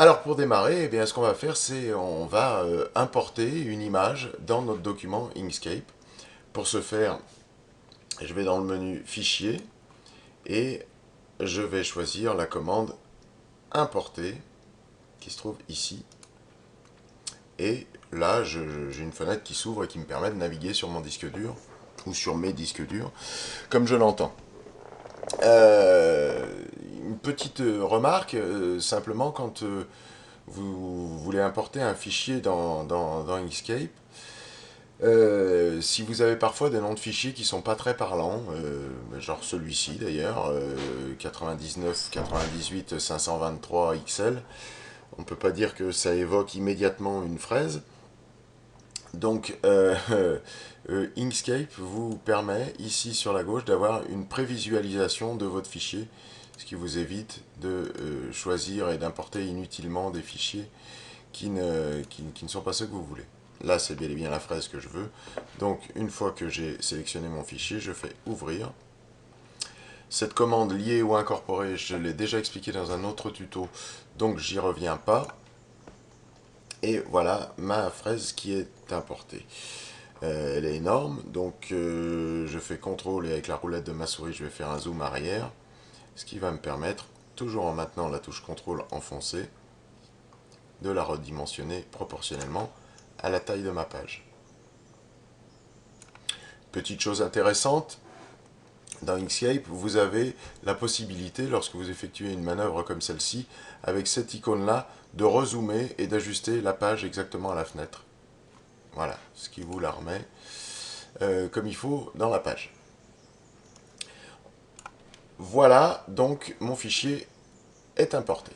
Alors pour démarrer, eh bien, ce qu'on va faire, c'est on va importer une image dans notre document Inkscape. Pour ce faire, je vais dans le menu Fichier et je vais choisir la commande Importer qui se trouve ici. Et là, j'ai une fenêtre qui s'ouvre et qui me permet de naviguer sur mon disque dur ou sur mes disques durs comme je l'entends. Euh, une petite remarque, simplement quand vous voulez importer un fichier dans Inkscape, si vous avez parfois des noms de fichiers qui sont pas très parlants, genre celui-ci d'ailleurs, 99 98 523 XL, on peut pas dire que ça évoque immédiatement une fraise. Donc Inkscape vous permet ici sur la gauche d'avoir une prévisualisation de votre fichier, ce qui vous évite de choisir et d'importer inutilement des fichiers qui ne sont pas ceux que vous voulez. Là, c'est bel et bien la fraise que je veux. Donc, une fois que j'ai sélectionné mon fichier, je fais ouvrir. Cette commande liée ou incorporée, je l'ai déjà expliqué dans un autre tuto, donc j'y reviens pas. Et voilà ma fraise qui est importée. Elle est énorme, donc je fais CTRL et avec la roulette de ma souris, je vais faire un zoom arrière, ce qui va me permettre, toujours en maintenant la touche CTRL enfoncée, de la redimensionner proportionnellement à la taille de ma page. Petite chose intéressante, dans Inkscape, vous avez la possibilité, lorsque vous effectuez une manœuvre comme celle-ci, avec cette icône-là, de rezoomer et d'ajuster la page exactement à la fenêtre. Voilà, ce qui vous la remet comme il faut dans la page. Voilà, donc mon fichier est importé.